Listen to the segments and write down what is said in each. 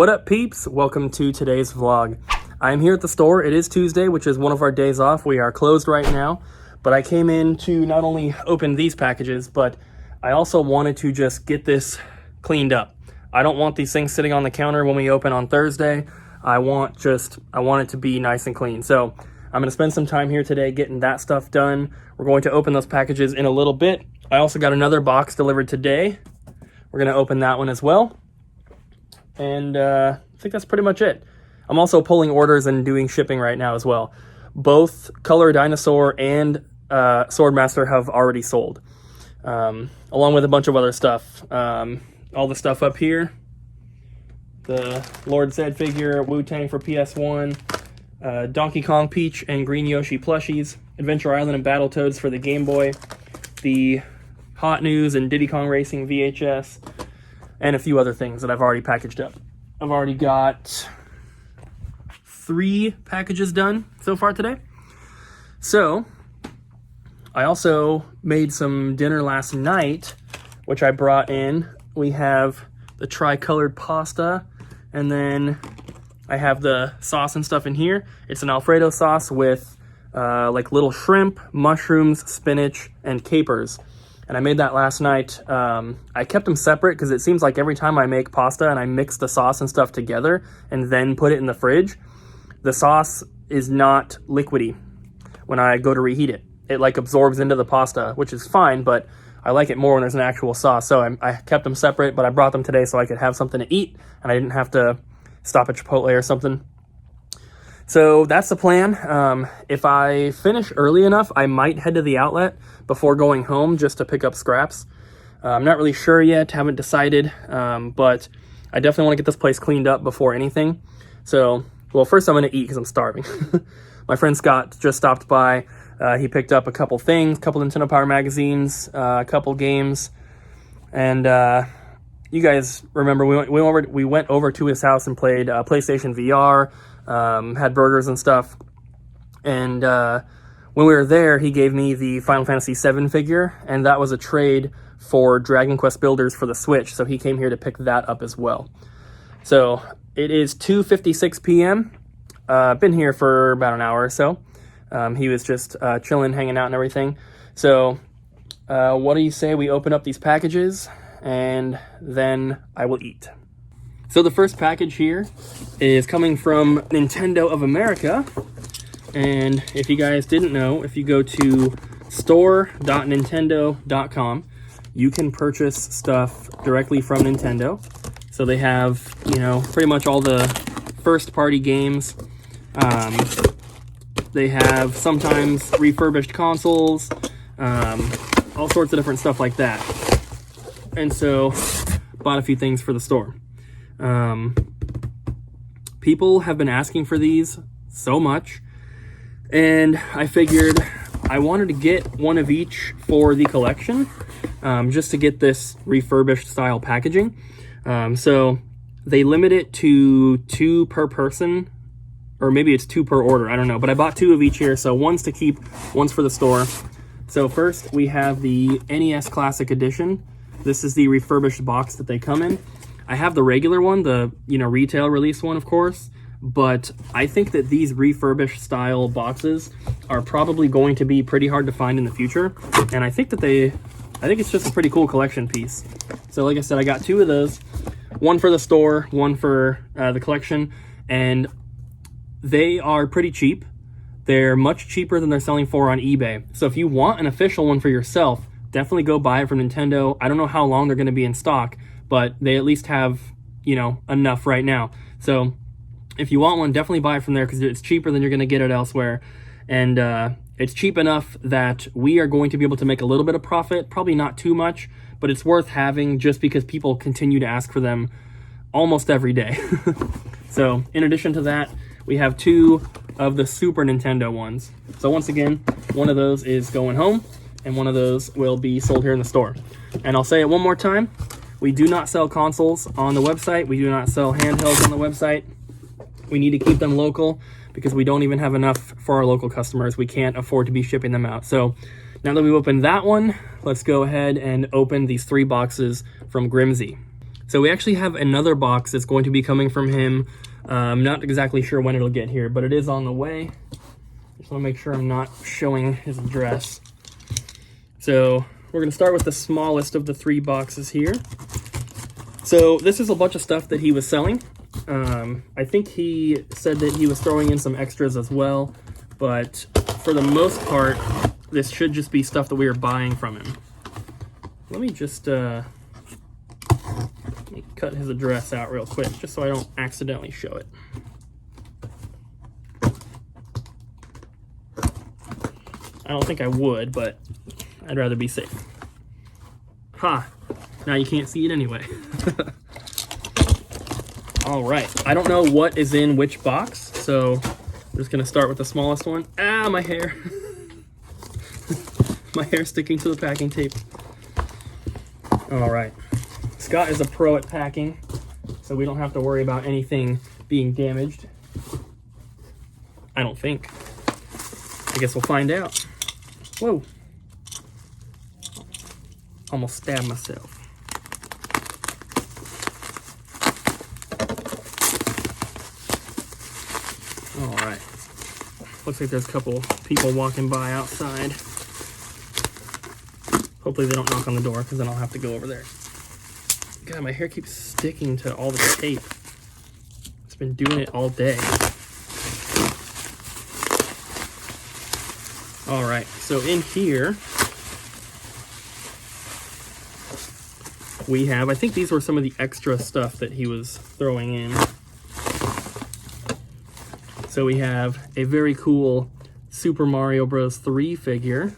What up, peeps? Welcome to today's vlog. I'm here at the store. It is Tuesday, which is one of our days off. We are closed right now, but I came in to not only open these packages, but I also wanted to just get this cleaned up. I don't want these things sitting on the counter when we open on Thursday. I want it to be nice and clean. So I'm gonna spend some time here today getting that stuff done. We're going to open those packages in a little bit. I also got another box delivered today. We're gonna open that one as well. And I think that's pretty much it. I'm also pulling orders and doing shipping right now as well. Both Color Dinosaur and Swordmaster have already sold, along with a bunch of other stuff. All the stuff up here, the Lord Zed figure, Wu-Tang for PS1, Donkey Kong, Peach, and Green Yoshi plushies, Adventure Island and Battletoads for the Game Boy, the Hot News and Diddy Kong Racing VHS, and a few other things that I've already packaged up. I've already got 3 packages done so far today. So I also made some dinner last night, which I brought in. We have the tri-colored pasta, and then I have the sauce and stuff in here. It's an Alfredo sauce with like little shrimp, mushrooms, spinach, and capers. And I made that last night. I kept them separate because it seems like every time I make pasta and I mix the sauce and stuff together and then put it in the fridge, the sauce is not liquidy when I go to reheat it. It like absorbs into the pasta, which is fine, but I like it more when there's an actual sauce. So I kept them separate, but I brought them today so I could have something to eat and I didn't have to stop at Chipotle or something. So that's the plan. If I finish early enough, I might head to the outlet before going home just to pick up scraps. I'm not really sure yet, haven't decided, but I definitely want to get this place cleaned up before anything. So, well, first I'm going to eat because I'm starving. My friend Scott just stopped by. He picked up a couple things, a couple Nintendo Power magazines, a couple games, and you guys remember we went over to his house and played PlayStation VR, had burgers and stuff, and when we were there, he gave me the Final Fantasy VII figure, and that was a trade for Dragon Quest Builders for the Switch, so he came here to pick that up as well. So it is 2:56 p.m. Been here for about an hour or so. He was just chilling, hanging out and everything. So what do you say we open up these packages and then I will eat. So the first package here is coming from Nintendo of America. And if you guys didn't know, if you go to store.nintendo.com, you can purchase stuff directly from Nintendo. So they have, you know, pretty much all the first party games. They have sometimes refurbished consoles, all sorts of different stuff like that. And so bought a few things for the store. People have been asking for these so much, and I figured I wanted to get one of each for the collection, just to get this refurbished style packaging. So they limit it to 2 per person, or maybe it's 2 per order, I don't know. But I bought 2 of each here, so one's to keep, one's for the store. So first we have the Nes Classic Edition. This is the refurbished box that they come in. I have the regular one, the retail release one, of course. But I think that these refurbished style boxes are probably going to be pretty hard to find in the future. And I think it's just a pretty cool collection piece. So like I said, I got 2 of those. One for the store, one for the collection. And they are pretty cheap. They're much cheaper than they're selling for on eBay. So if you want an official one for yourself, definitely go buy it from Nintendo. I don't know how long they're going to be in stock, but they at least have, enough right now. So if you want one, definitely buy it from there because it's cheaper than you're going to get it elsewhere. And it's cheap enough that we are going to be able to make a little bit of profit, probably not too much, but it's worth having just because people continue to ask for them almost every day. So in addition to that, we have 2 of the Super Nintendo ones. So once again, one of those is going home and one of those will be sold here in the store. And I'll say it one more time. We do not sell consoles on the website. We do not sell handhelds on the website. We need to keep them local because we don't even have enough for our local customers. We can't afford to be shipping them out. So now that we've opened that one, let's go ahead and open these 3 boxes from Grimsie. So we actually have another box that's going to be coming from him. I'm not exactly sure when it'll get here, but it is on the way. Just want to make sure I'm not showing his address. So we're going to start with the smallest of the 3 boxes here. So this is a bunch of stuff that he was selling. I think he said that he was throwing in some extras as well, but for the most part, this should just be stuff that we are buying from him. Let me just let me cut his address out real quick, just so I don't accidentally show it. I don't think I would, but I'd rather be safe. Ha! Now you can't see it anyway. All right, I don't know what is in which box, so I'm just gonna start with the smallest one. Ah, my hair. My hair sticking to the packing tape. All right, Scott is a pro at packing, so we don't have to worry about anything being damaged. I don't think. I guess we'll find out. Whoa. Almost stabbed myself. All right. Looks like there's a couple people walking by outside. Hopefully they don't knock on the door, because then I'll have to go over there. God, my hair keeps sticking to all the tape. It's been doing it all day. All right, so in here, we have, I think these were some of the extra stuff that he was throwing in. So we have a very cool Super Mario Bros. 3 figure.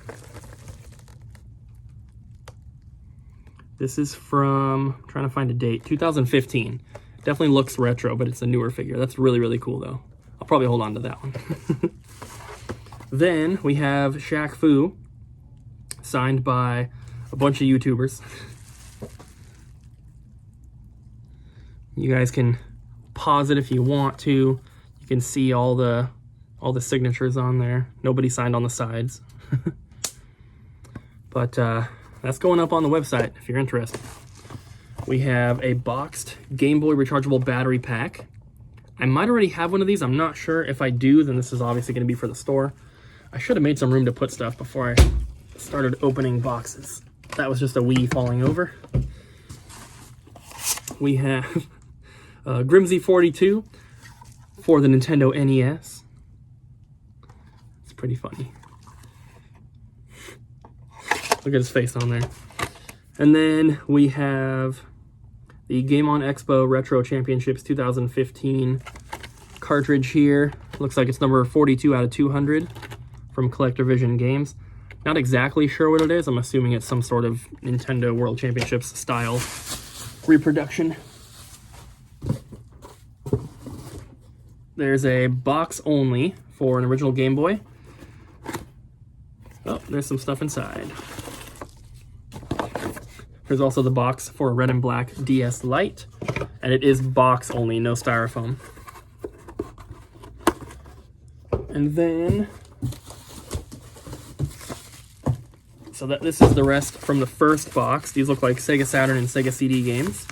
This is from, I'm trying to find a date, 2015. Definitely looks retro, but it's a newer figure. That's really, really cool though. I'll probably hold on to that one. Then we have Shaq Foo, signed by a bunch of YouTubers. You guys can pause it if you want to. You can see all the signatures on there. Nobody signed on the sides. But that's going up on the website if you're interested. We have a boxed Game Boy rechargeable battery pack. I might already have one of these. I'm not sure. If I do, then this is obviously going to be for the store. I should have made some room to put stuff before I started opening boxes. That was just a Wii falling over. We have Grimsie42 for the Nintendo NES. It's pretty funny. Look at his face on there. And then we have the Game On Expo Retro Championships 2015 cartridge here. Looks like it's number 42 out of 200 from Collector Vision Games. Not exactly sure what it is. I'm assuming it's some sort of Nintendo World Championships style reproduction. There's a box only for an original Game Boy. Oh, there's some stuff inside. There's also the box for a red and black DS Lite, and it is box only, no styrofoam. And then, so this is the rest from the first box. These look like Sega Saturn and Sega CD games.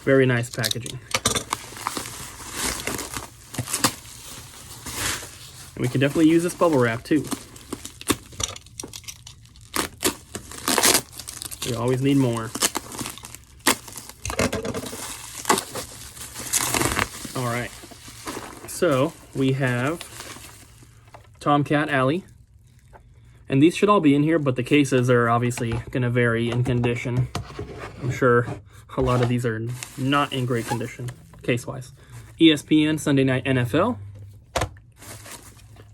Very nice packaging. And we can definitely use this bubble wrap too. We always need more. All right. So we have Tomcat Alley. And these should all be in here, but the cases are obviously going to vary in condition. I'm sure a lot of these are not in great condition, case-wise. ESPN Sunday Night NFL.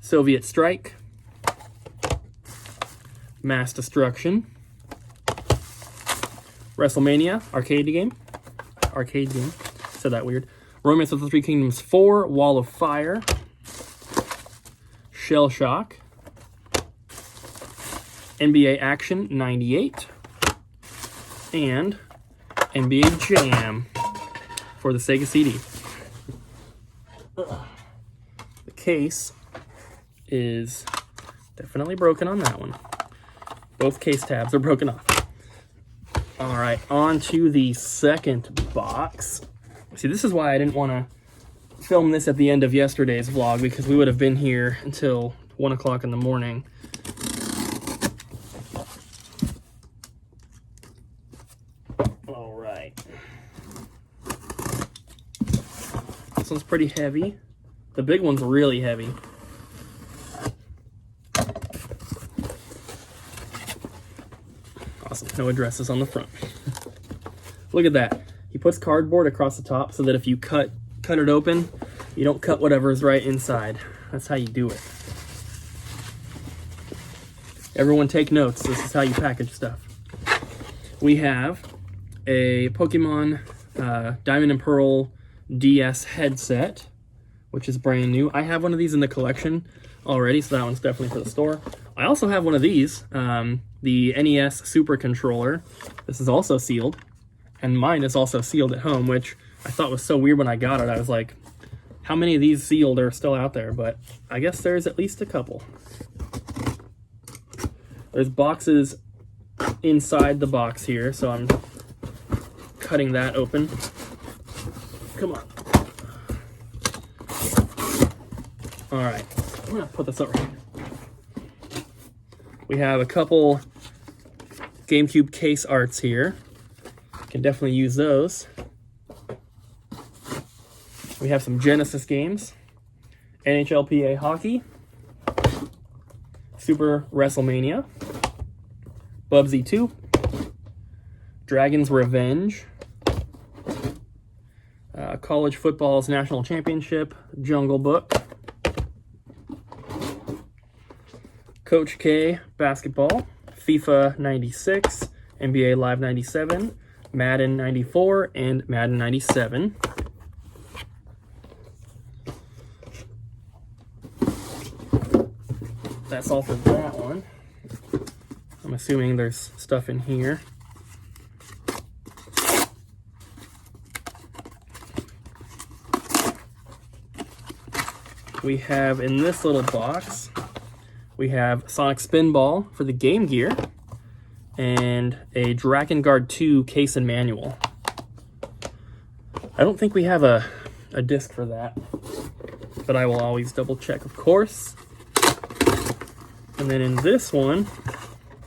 Soviet Strike. Mass Destruction. WrestleMania arcade game. Said that weird. Romance of the Three Kingdoms 4. Wall of Fire. Shell Shock. NBA Action 98. And NBA Jam for the Sega CD. The case is Definitely broken on that one. Both case tabs are broken off. All right, on to the second box. See, this is why I didn't want to film this at the end of yesterday's vlog, because we would have been here until 1 o'clock in the morning. All right. This one's pretty heavy. The big one's really heavy. Awesome, no addresses on the front. Look at that. He puts cardboard across the top so that if you cut it open, you don't cut whatever's right inside. That's how you do it. Everyone take notes. This is how you package stuff. We have a Pokemon Diamond and Pearl DS headset, which is brand new. I have one of these in the collection already, so that one's definitely for the store. I also have one of these, the Nes Super Controller. This is also sealed, and mine is also sealed at home, which I thought was so weird when I got it. I was like, how many of these sealed are still out there? But I guess there's at least a couple. There's boxes inside the box here, so I'm cutting that open. Come on. All right, I'm gonna put this over here. We have a couple GameCube case arts here. Can definitely use those. We have some Genesis games. NHLPA Hockey. Super WrestleMania. Bubsy 2. Dragon's Revenge. College Football's National Championship. Jungle Book. Coach K Basketball. FIFA 96. NBA Live 97. Madden 94 and Madden 97. That's all for that one. I'm assuming there's stuff in here. We have in this little box, we have Sonic Spinball for the Game Gear and a Dragon Guard 2 case and manual. I don't think we have a disc for that, but I will always double check, of course. And then in this one,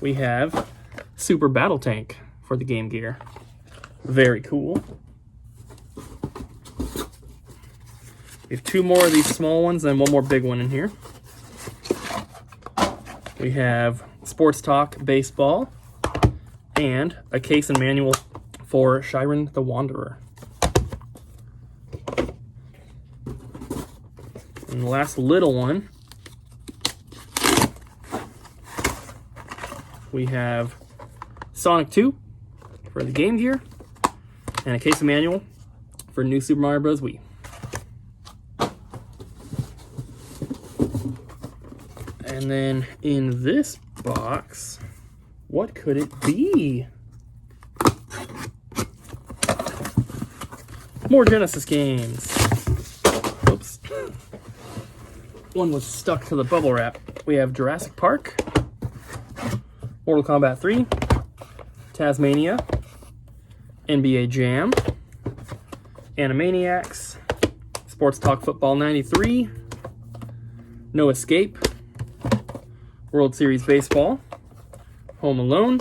we have Super Battle Tank for the Game Gear. Very cool. We have two more of these small ones and one more big one in here. We have Sports Talk Baseball and a case and manual for Chiron the Wanderer. And the last little one, we have Sonic 2 for the Game Gear and a case of manual for New Super Mario Bros. Wii. And then in this box, what could it be? More Genesis games. Oops. One was stuck to the bubble wrap. We have Jurassic Park, Mortal Kombat 3, Tasmania, NBA Jam, Animaniacs, Sports Talk Football 93, No Escape, World Series Baseball, Home Alone,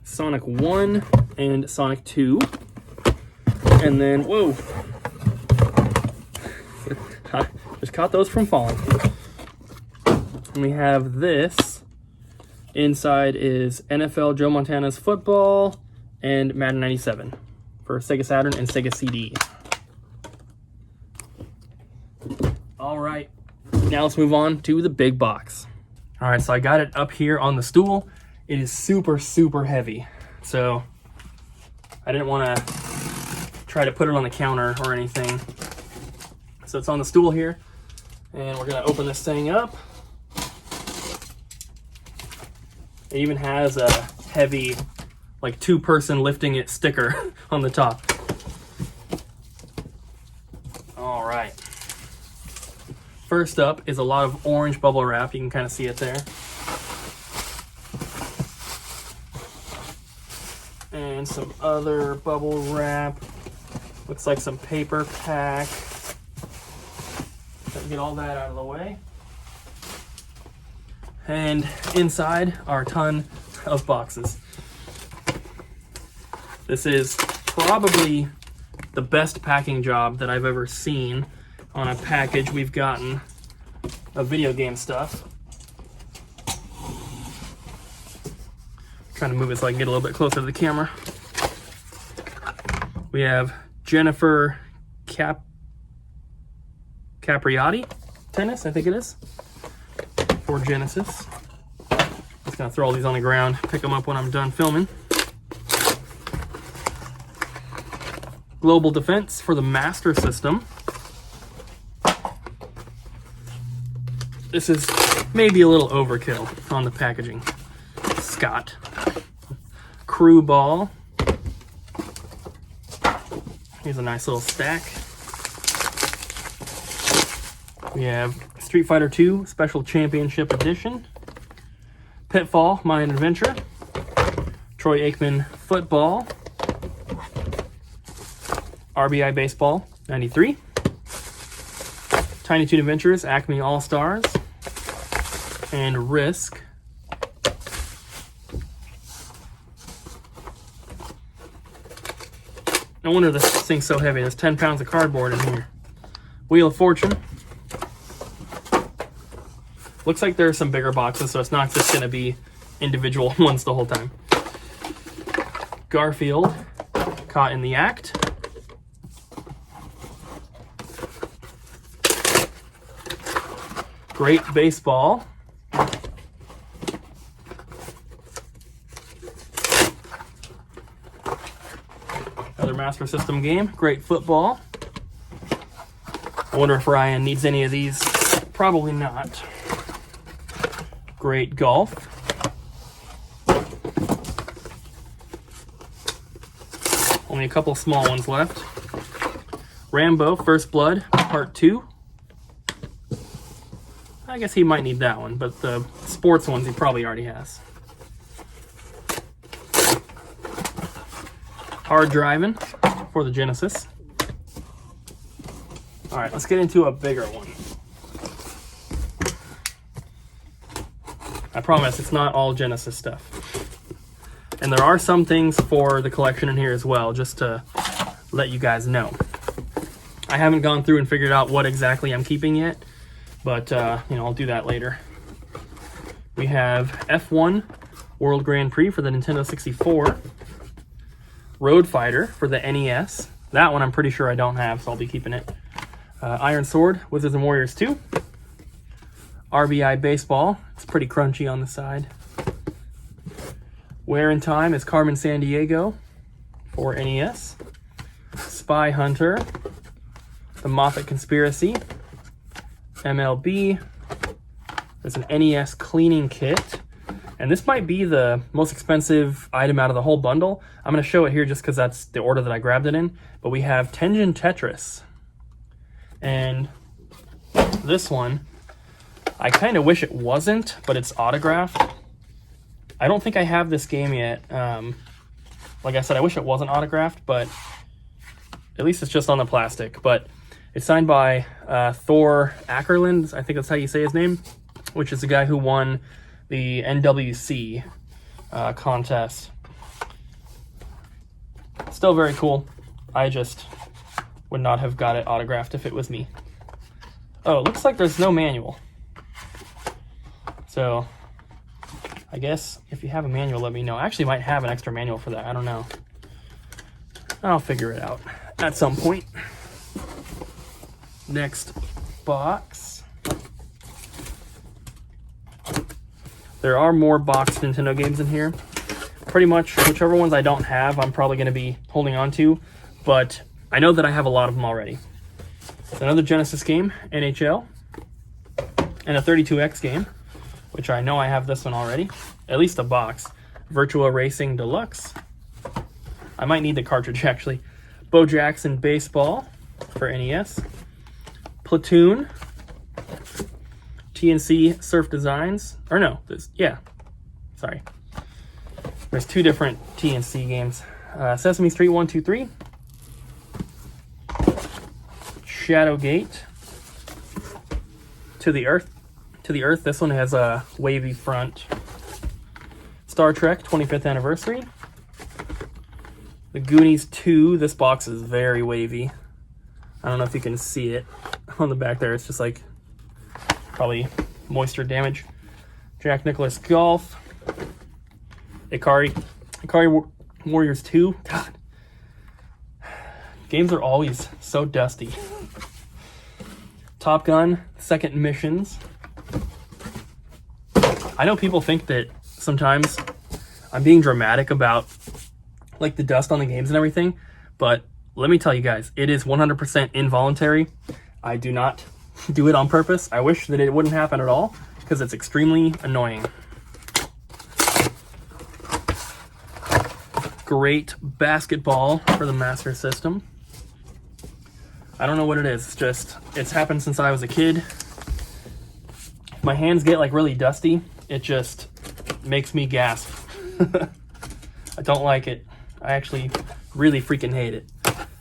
Sonic 1, and Sonic 2. And then, whoa, just caught those from falling. And we have this. Inside is NFL Joe Montana's Football and Madden 97 for Sega Saturn and Sega CD. All right, now let's move on to the big box. All right, so I got it up here on the stool. It is super, super heavy. So I didn't want to try to put it on the counter or anything. So it's on the stool here, and we're gonna open this thing up. It even has a heavy, like 2-person lifting it sticker on the top. All right. First up is a lot of orange bubble wrap. You can kind of see it there. And some other bubble wrap. Looks like some paper pack. Gotta get all that out of the way. And inside are a ton of boxes. This is probably the best packing job that I've ever seen on a package we've gotten of video game stuff. Trying to move it so I can get a little bit closer to the camera. We have Jennifer Capriati tennis, I think it is, for Genesis. Just gonna throw all these on the ground, pick them up when I'm done filming. Global Defense for the Master System. This is maybe a little overkill on the packaging. Scott. Crew Ball. Here's a nice little stack. We have Street Fighter 2 Special Championship Edition. Pitfall, My Adventure. Troy Aikman Football. RBI Baseball, 93. Tiny Toon Adventures, Acme All-Stars. And Risk. No wonder this thing's so heavy. There's 10 pounds of cardboard in here. Wheel of Fortune. Looks like there are some bigger boxes, so it's not just going to be individual ones the whole time. Garfield, Caught in the Act. Great Baseball. Another Master System game. Great Football. I wonder if Ryan needs any of these. Probably not. Great Golf. Only a couple small ones left. Rambo, First Blood, Part 2. I guess he might need that one, but the sports ones he probably already has. Hard Driving for the Genesis. All right, let's get into a bigger one. I promise it's not all Genesis stuff. And there are some things for the collection in here as well, just to let you guys know. I haven't gone through and figured out what exactly I'm keeping yet, but you know, I'll do that later. We have F1 World Grand Prix for the Nintendo 64. Road Fighter for the NES. That one I'm pretty sure I don't have, so I'll be keeping it. Iron Sword, Wizards and Warriors 2. RBI Baseball. It's pretty crunchy on the side. Where in Time is Carmen Sandiego for NES. Spy Hunter. The Moffat Conspiracy. MLB. There's an NES Cleaning Kit. And this might be the most expensive item out of the whole bundle. I'm going to show it here just because that's the order that I grabbed it in. But we have Tengen Tetris. And this one, I kind of wish it wasn't, but it's autographed. I don't think I have this game yet. Like I said, I wish it wasn't autographed, but at least it's just on the plastic. But it's signed by Thor Ackerland, I think that's how you say his name, which is the guy who won the NWC contest. Still very cool. I just would not have got it autographed if it was me. Oh, it looks like there's no manual. So, I guess if you have a manual, let me know. I actually might have an extra manual for that. I don't know. I'll figure it out at some point. Next box. There are more boxed Nintendo games in here. Pretty much whichever ones I don't have, I'm probably going to be holding on to. But I know that I have a lot of them already. Another Genesis game, NHL. And a 32X game, which I know I have this one already. At least a box. Virtua Racing Deluxe. I might need the cartridge, actually. Bo Jackson Baseball for NES. Platoon. TNC Surf Designs. Or no, yeah. Sorry. There's two different TNC games. Sesame Street 1, 2, 3. Shadowgate. To the Earth. To the Earth. This one has a wavy front. Star Trek 25th Anniversary. The Goonies 2. This box is very wavy. I don't know if you can see it on the back there. It's just like probably moisture damage. Jack Nicklaus Golf. Ikari Warriors 2. God. Games are always so dusty. Top Gun, Second Missions. I know people think that sometimes I'm being dramatic about like the dust on the games and everything, but let me tell you guys, it is 100% involuntary. I do not do it on purpose. I wish that it wouldn't happen at all because it's extremely annoying. Great basketball for the Master System. I don't know what it is. It's happened since I was a kid. My hands get like really dusty. It just makes me gasp. I don't like it. I actually really freaking hate it.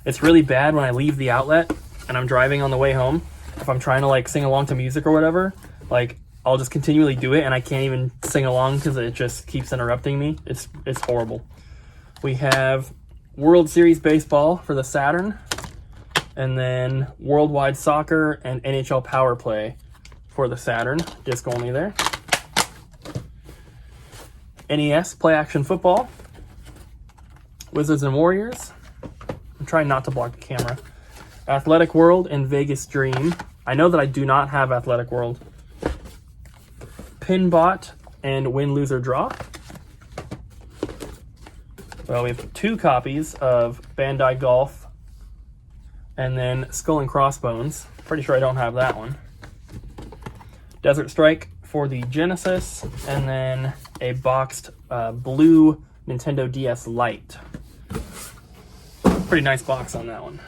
It's really bad when I leave the outlet and I'm driving on the way home. If I'm trying to like sing along to music or whatever, like I'll just continually do it and I can't even sing along because it just keeps interrupting me. It's horrible. We have World Series Baseball for the Saturn, and then Worldwide Soccer and NHL Power Play for the Saturn. Disc only there. NES Play Action Football. Wizards and Warriors. I'm trying not to block the camera. Athletic World and Vegas Dream. I know that I do not have Athletic World. Pinbot and Win, Lose, or Draw. Well, we have 2 copies of Bandai Golf and then Skull and Crossbones. Pretty sure I don't have that one. Desert Strike for the Genesis, and then a boxed blue Nintendo DS Lite. Pretty nice box on that one.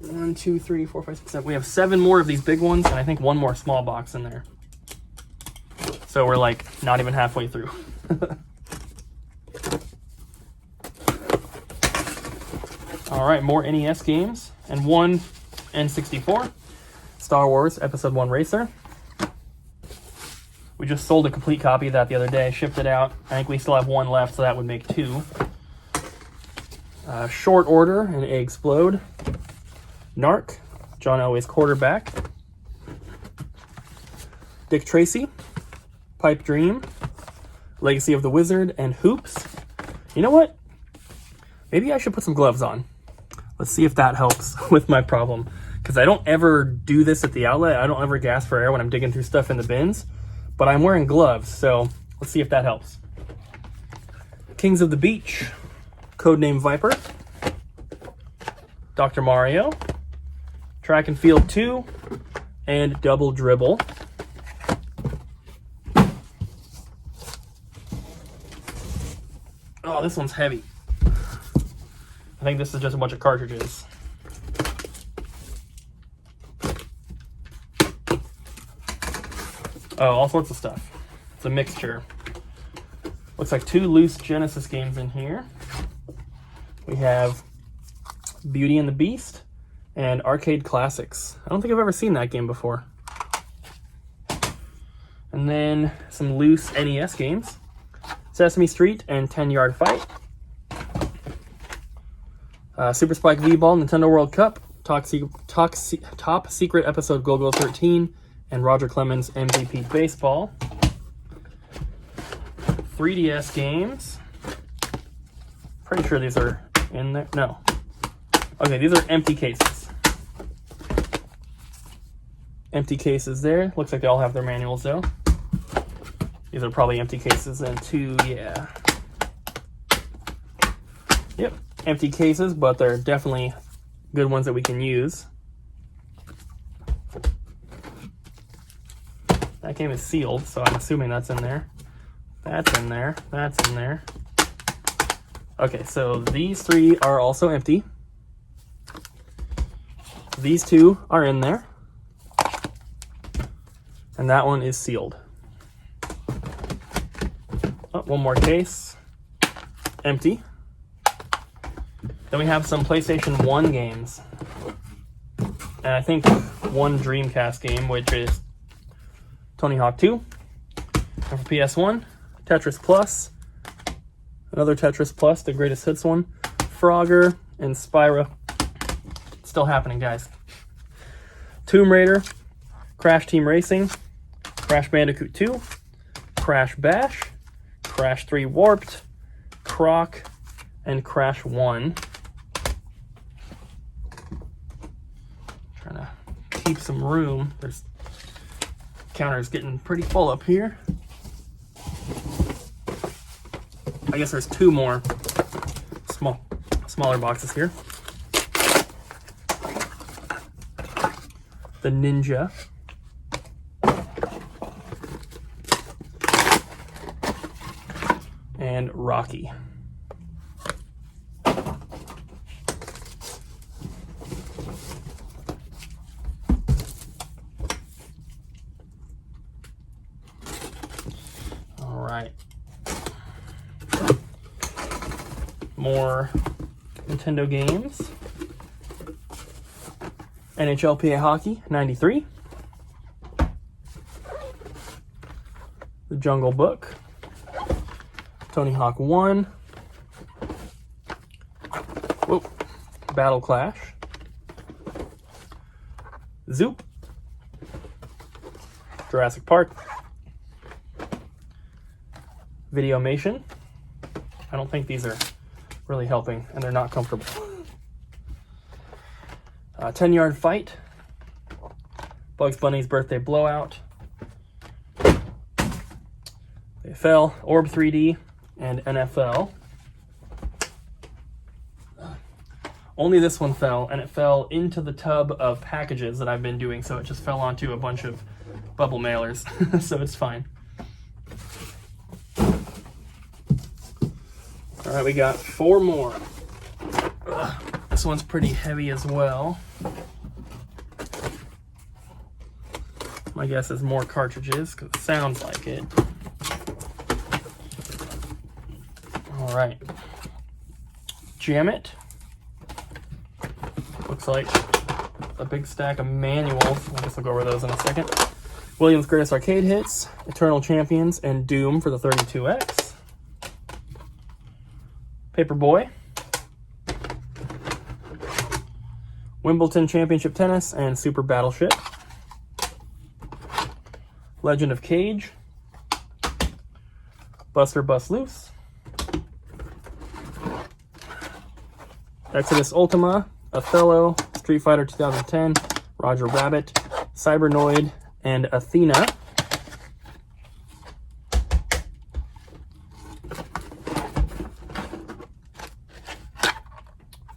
1, 2, 3, 4, 5, 6, 7. We have 7 more of these big ones, and I think 1 more small box in there. So we're like not even halfway through. All right, more NES games and 1 N64. Star Wars Episode 1 Racer. We just sold a complete copy of that the other day, shipped it out. I think we still have 1 left, so that would make 2. Short Order and Explode. Narc, John Elway's quarterback. Dick Tracy, Pipe Dream, Legacy of the Wizard, and Hoops. You know what? Maybe I should put some gloves on. Let's see if that helps with my problem. Because I don't ever do this at the outlet. I don't ever gasp for air when I'm digging through stuff in the bins. But I'm wearing gloves, so let's see if that helps. Kings of the Beach, Codename Viper. Dr. Mario. Track and Field 2. And Double Dribble. Oh, this one's heavy. I think this is just a bunch of cartridges. Oh, all sorts of stuff. It's a mixture. Looks like 2 loose Genesis games in here. We have Beauty and the Beast and Arcade Classics. I don't think I've ever seen that game before. And then some loose NES games. Sesame Street and 10-Yard Fight. Super Spike V-Ball, Nintendo World Cup, Top Secret Episode Go-Go 13, and Roger Clemens MVP Baseball. 3DS games. Pretty sure these are in there. No. Okay, these are empty cases. Empty cases there. Looks like they all have their manuals though. These are probably empty cases then too, yeah. Yep, empty cases, but they're definitely good ones that we can use. That game is sealed, so I'm assuming that's in there. That's in there. That's in there. Okay, so these 3 are also empty. These 2 are in there. And that one is sealed. Oh, one more case. Empty. Then we have some PlayStation 1 games. And I think one Dreamcast game, which is Tony Hawk 2. And for PS1, Tetris Plus. Another Tetris Plus, the greatest hits one. Frogger and Spyro. It's still happening, guys. Tomb Raider, Crash Team Racing, Crash Bandicoot 2, Crash Bash, Crash 3 Warped, Croc, and Crash 1. Trying to keep some room. There's counter's getting pretty full up here. I guess there's two more smaller boxes here. The Ninja. And Rocky. All right. More Nintendo games. NHLPA Hockey, 93. The Jungle Book. Tony Hawk 1. Whoa. Battle Clash. Zoop. Jurassic Park. Videomation. I don't think these are really helping, and they're not comfortable. 10-Yard Fight. Bugs Bunny's Birthday Blowout. They fell. Orb 3D. And NFL. Only this one fell, and it fell into the tub of packages that I've been doing, so it just fell onto a bunch of bubble mailers, so it's fine. All right, we got 4 more. This one's pretty heavy as well. My guess is more cartridges, because it sounds like it. All right, Jam It. Looks like a big stack of manuals. I guess I'll go over those in a second. Williams' Greatest Arcade Hits, Eternal Champions, and Doom for the 32X. Paperboy. Wimbledon Championship Tennis and Super Battleship. Legend of Cage. Buster Bust Loose. Exodus Ultima, Othello, Street Fighter 2010, Roger Rabbit, Cybernoid, and Athena.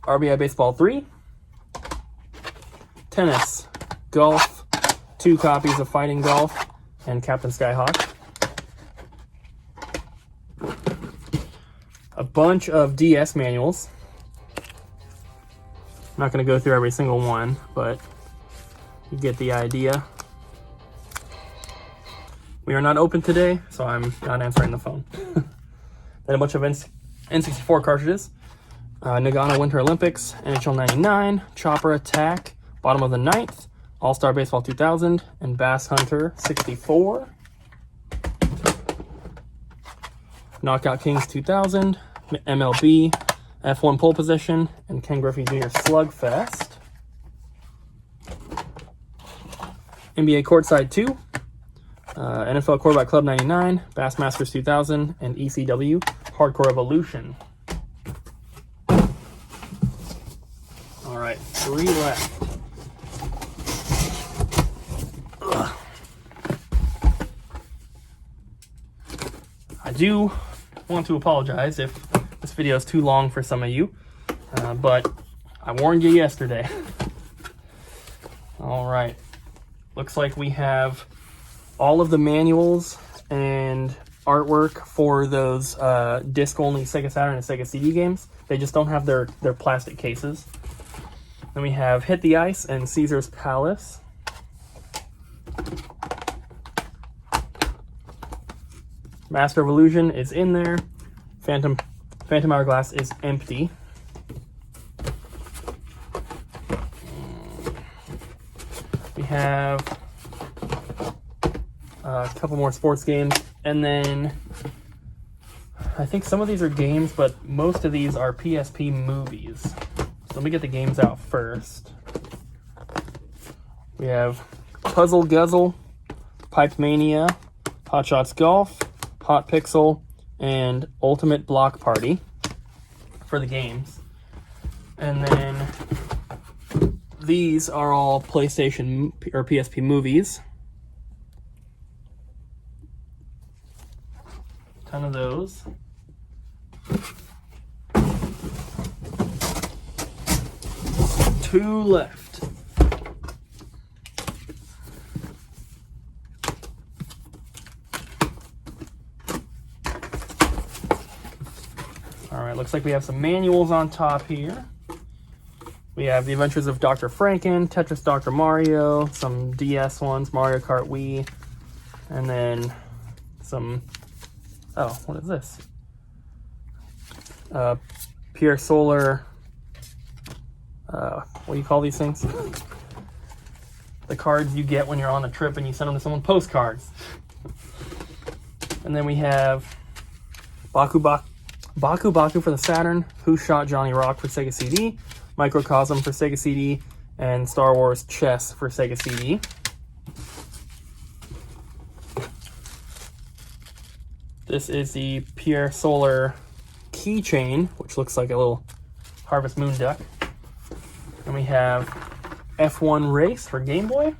Rbi Baseball 3. Tennis, Golf, 2 copies of Fighting Golf, and Captain Skyhawk. A bunch of DS manuals. I'm not going to go through every single one, but you get the idea. We are not open today, so I'm not answering the phone. Then a bunch of N64 cartridges. Nagano Winter Olympics, NHL 99, Chopper Attack, Bottom of the Ninth, All-Star Baseball 2000, and Bass Hunter 64. Knockout Kings 2000, MLB, F1 Pole Position, and Ken Griffey Jr. Slugfest. NBA Courtside 2, NFL Quarterback Club 99, Bassmasters 2000, and ECW Hardcore Evolution. All right, 3 left. Ugh. I do want to apologize if this video is too long for some of you, but I warned you yesterday. All right, looks like we have all of the manuals and artwork for those disc-only Sega Saturn and Sega CD games. They just don't have their plastic cases. Then we have Hit the Ice and Caesar's Palace. Master of Illusion is in there. Phantom Hourglass is empty. We have a couple more sports games, and then I think some of these are games, but most of these are PSP movies. So let me get the games out first. We have Puzzle Guzzle, Pipe Mania, Hot Shots Golf, Hot Pixel, and Ultimate Block Party for the games. And then these are all PlayStation or PSP movies. Ton of those. Two left. All right, looks like we have some manuals on top here. We have The Adventures of Dr. Franken, Tetris Dr. Mario, some DS ones, Mario Kart Wii, and then some, oh, what is this? Pierre Solar, what do you call these things? The cards you get when you're on a trip and you send them to someone, postcards. And then we have Baku Baku for the Saturn, Who Shot Johnny Rock for Sega CD, Microcosm for Sega CD, and Star Wars Chess for Sega CD. This is the Pierre Solar keychain, which looks like a little Harvest Moon duck. And we have F1 Race for Game Boy.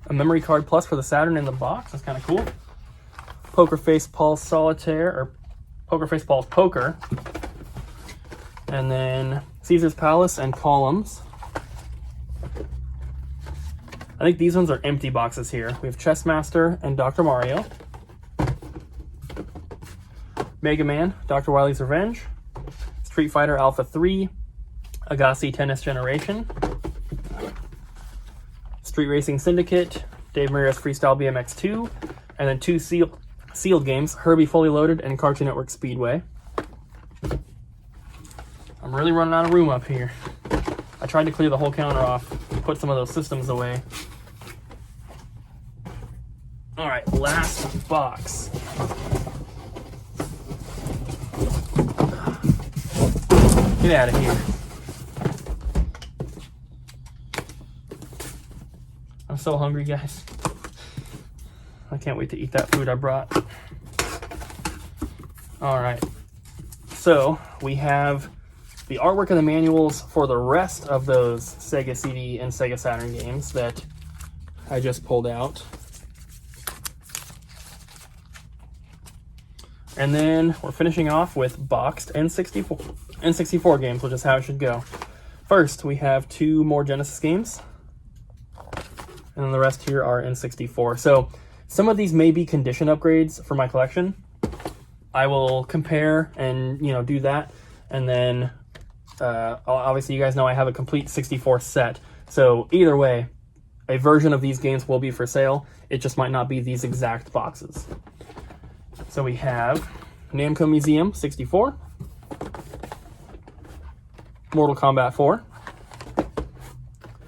A memory card plus for the Saturn in the box. That's kind of cool. Poker Face Paul's Solitaire, or Poker Face Paul's Poker. And then Caesar's Palace and Columns. I think these ones are empty boxes here. We have Chess Master and Dr. Mario. Mega Man, Dr. Wily's Revenge. Street Fighter Alpha 3. Agassi Tennis Generation. Street Racing Syndicate. Dave Maria's Freestyle BMX 2. And then two sealed games, Herbie Fully Loaded and Cartoon Network Speedway. I'm really running out of room up here. I tried to clear the whole counter off, put some of those systems away. All right, last box. Get out of here. I'm so hungry, guys. I can't wait to eat that food I brought. All right, so we have the artwork and the manuals for the rest of those Sega CD and Sega Saturn games that I just pulled out. And then we're finishing off with boxed N64 games, which is how it should go. First, we have two more Genesis games, and then the rest here are N64. So some of these may be condition upgrades for my collection. I will compare and do that, and then obviously you guys know I have a complete 64 set. So either way, a version of these games will be for sale. It just might not be these exact boxes. So we have Namco Museum 64, Mortal Kombat 4,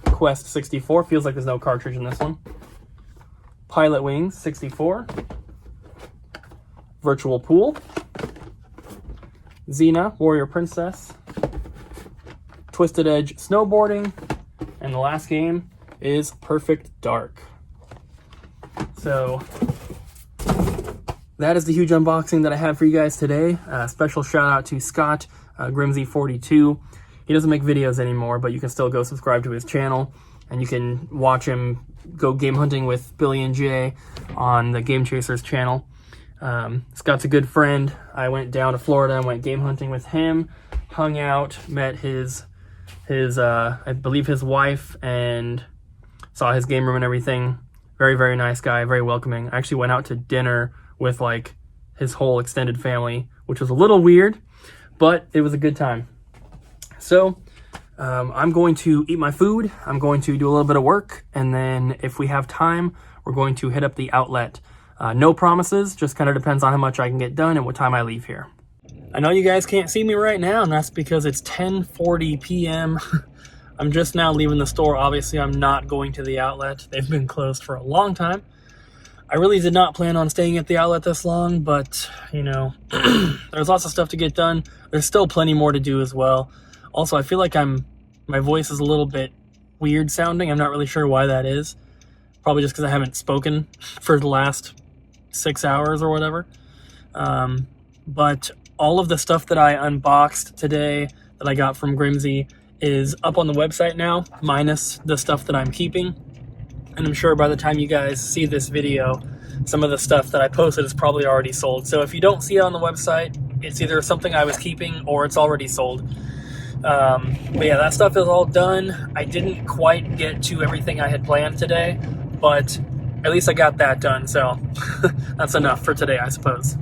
Quest 64, feels like there's no cartridge in this one, Pilot Wings 64, Virtual Pool, Xena Warrior Princess, Twisted Edge Snowboarding, and the last game is Perfect Dark. So that is the huge unboxing that I have for you guys today. Special shout out to Scott, Grimsie42. He doesn't make videos anymore, but you can still go subscribe to his channel, and you can watch him go game hunting with Billy and Jay on the Game Chasers channel. Scott's a good friend. I went down to Florida and went game hunting with him, hung out, met his I believe his wife, and saw his game room and everything. Very, very nice guy, very welcoming. I actually went out to dinner with like his whole extended family, which was a little weird, but it was a good time. So I'm going to eat my food. I'm going to do a little bit of work, and then if we have time, we're going to hit up the outlet No promises, just kind of depends on how much I can get done and what time I leave here. I know you guys can't see me right now, and that's because it's 10:40 p.m. I'm just now leaving the store. Obviously, I'm not going to the outlet. They've been closed for a long time. I really did not plan on staying at the outlet this long, but, you know, there's lots of stuff to get done. There's still plenty more to do as well. Also, I feel like my voice is a little bit weird sounding. I'm not really sure why that is. Probably just because I haven't spoken for the last 6 hours or whatever. But all of the stuff that I unboxed today that I got from Grimsie is up on the website now, minus the stuff that I'm keeping. And I'm sure by the time you guys see this video, some of the stuff that I posted is probably already sold. So if you don't see it on the website, it's either something I was keeping or it's already sold. But yeah, that stuff is all done. I didn't quite get to everything I had planned today, but at least I got that done. So that's enough for today, I suppose.